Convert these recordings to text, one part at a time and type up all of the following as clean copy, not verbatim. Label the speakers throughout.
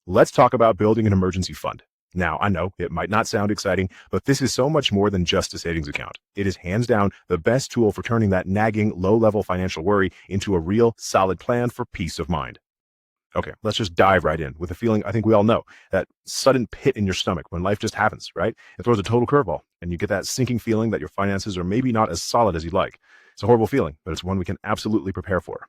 Speaker 1: let's talk about building an emergency fund. Now, I know it might not sound exciting, but this is so much more than just a savings account. It is hands down the best tool for turning that nagging, low-level financial worry into a real, solid plan for peace of mind. Okay, let's just dive right in with a feeling I think we all know, that sudden pit in your stomach when life just happens, right? It throws a total curveball, and you get that sinking feeling that your finances are maybe not as solid as you'd like. It's a horrible feeling, but it's one we can absolutely prepare for.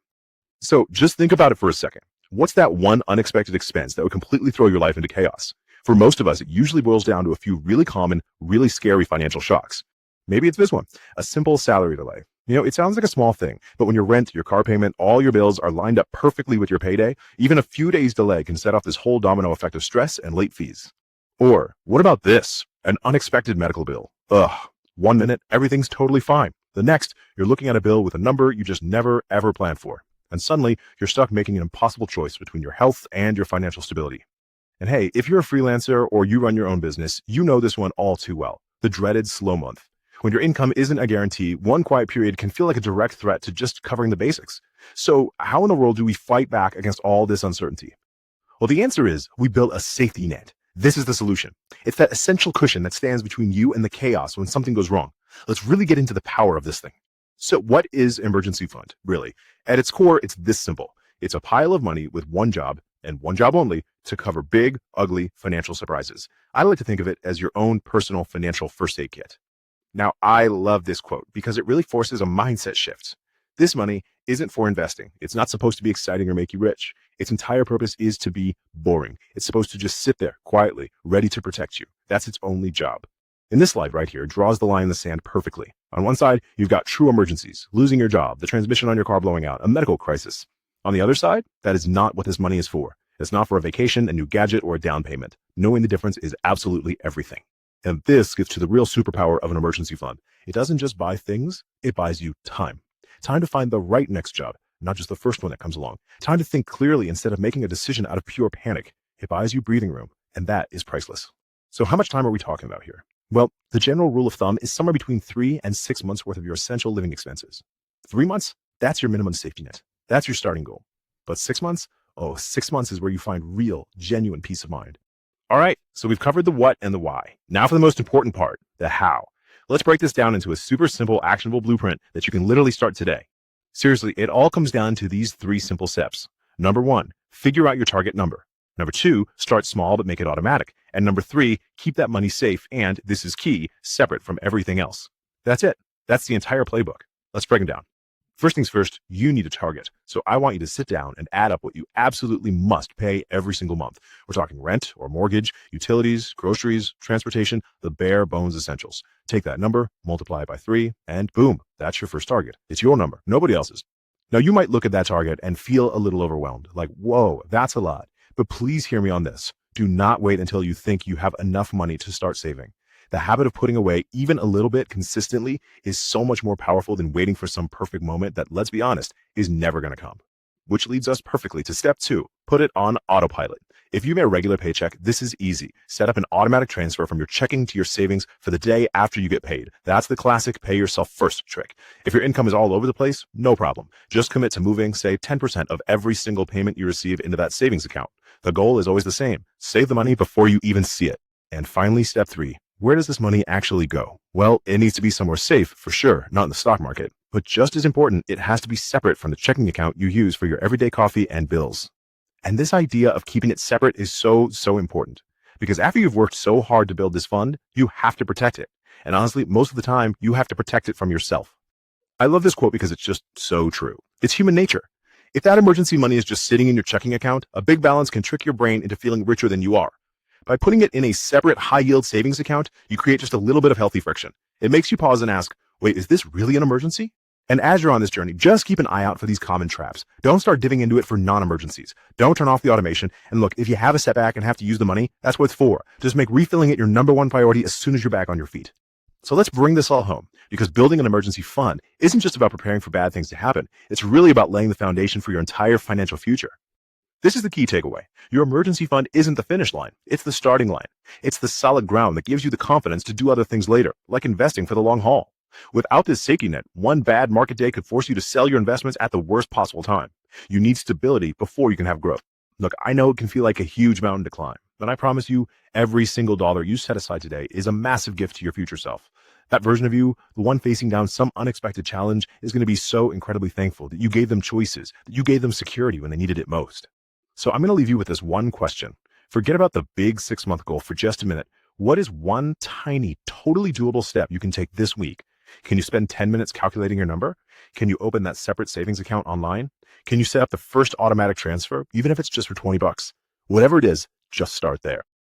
Speaker 1: So just think about it for a second. What's that one unexpected expense that would completely throw your life into chaos? For most of us, it usually boils down to a few really common, really scary financial shocks. Maybe it's this one, a simple salary delay. It sounds like a small thing, but when your rent, your car payment, all your bills are lined up perfectly with your payday, even a few days delay can set off this whole domino effect of stress and late fees. Or what about this? An unexpected medical bill. Ugh, 1 minute, everything's totally fine. The next, you're looking at a bill with a number you just never, ever planned for. And suddenly, you're stuck making an impossible choice between your health and your financial stability. And hey, if you're a freelancer or you run your own business, you know this one all too well, the dreaded slow month. When your income isn't a guarantee, one quiet period can feel like a direct threat to just covering the basics. So how in the world do we fight back against all this uncertainty? Well, the answer is we build a safety net. This is the solution. It's that essential cushion that stands between you and the chaos when something goes wrong. Let's really get into the power of this thing. So what is emergency fund, really? At its core, it's this simple. It's a pile of money with one job, and one job only, to cover big, ugly financial surprises. I like to think of it as your own personal financial first aid kit. Now, I love this quote because it really forces a mindset shift. This money isn't for investing. It's not supposed to be exciting or make you rich. Its entire purpose is to be boring. It's supposed to just sit there quietly, ready to protect you. That's its only job. In this slide right here, it draws the line in the sand perfectly. On one side, you've got true emergencies, losing your job, the transmission on your car blowing out, a medical crisis. On the other side, that is not what this money is for. It's not for a vacation, a new gadget, or a down payment. Knowing the difference is absolutely everything. And this gets to the real superpower of an emergency fund. It doesn't just buy things, it buys you time. Time to find the right next job, not just the first one that comes along. Time to think clearly instead of making a decision out of pure panic. It buys you breathing room, and that is priceless. So how much time are we talking about here? Well, the general rule of thumb is somewhere between 3 and 6 months worth of your essential living expenses. 3 months? That's your minimum safety net. That's your starting goal. But 6 months? Oh, 6 months is where you find real, genuine peace of mind. All right, so we've covered the what and the why. Now for the most important part, the how. Let's break this down into a super simple, actionable blueprint that you can literally start today. Seriously, it all comes down to these 3 simple steps. Number 1, figure out your target number. Number 2, start small but make it automatic. And number 3, keep that money safe and, this is key, separate from everything else. That's it. That's the entire playbook. Let's break them down. First things first, you need a target. So I want you to sit down and add up what you absolutely must pay every single month. We're talking rent or mortgage, utilities, groceries, transportation, the bare bones essentials. Take that number, multiply it by 3, and boom, that's your first target. It's your number, nobody else's. Now you might look at that target and feel a little overwhelmed, like, whoa, that's a lot. But please hear me on this. Do not wait until you think you have enough money to start saving. The habit of putting away even a little bit consistently is so much more powerful than waiting for some perfect moment that, let's be honest, is never going to come. Which leads us perfectly to step 2, put it on autopilot. If you get a regular paycheck, this is easy. Set up an automatic transfer from your checking to your savings for the day after you get paid. That's the classic pay yourself first trick. If your income is all over the place, no problem. Just commit to moving, say, 10% of every single payment you receive into that savings account. The goal is always the same. Save the money before you even see it. And finally, step 3. Where does this money actually go? Well, it needs to be somewhere safe, for sure, not in the stock market. But just as important, it has to be separate from the checking account you use for your everyday coffee and bills. And this idea of keeping it separate is so important. Because after you've worked so hard to build this fund, you have to protect it. And honestly, most of the time, you have to protect it from yourself. I love this quote because it's just so true. It's human nature. If that emergency money is just sitting in your checking account, a big balance can trick your brain into feeling richer than you are. By putting it in a separate high-yield savings account, you create just a little bit of healthy friction. It makes you pause and ask, wait, is this really an emergency? And as you're on this journey, just keep an eye out for these common traps. Don't start diving into it for non-emergencies. Don't turn off the automation. And look, if you have a setback and have to use the money, that's what it's for. Just make refilling it your number 1 priority as soon as you're back on your feet. So let's bring this all home, because building an emergency fund isn't just about preparing for bad things to happen. It's really about laying the foundation for your entire financial future. This is the key takeaway. Your emergency fund isn't the finish line. It's the starting line. It's the solid ground that gives you the confidence to do other things later, like investing for the long haul. Without this safety net, one bad market day could force you to sell your investments at the worst possible time. You need stability before you can have growth. Look, I know it can feel like a huge mountain to climb, but I promise you, every single dollar you set aside today is a massive gift to your future self. That version of you, the one facing down some unexpected challenge, is going to be so incredibly thankful that you gave them choices, that you gave them security when they needed it most. So I'm going to leave you with this one question. Forget about the big 6-month goal for just a minute. What is one tiny, totally doable step you can take this week? Can you spend 10 minutes calculating your number? Can you open that separate savings account online? Can you set up the first automatic transfer, even if it's just for $20? Whatever it is, just start there.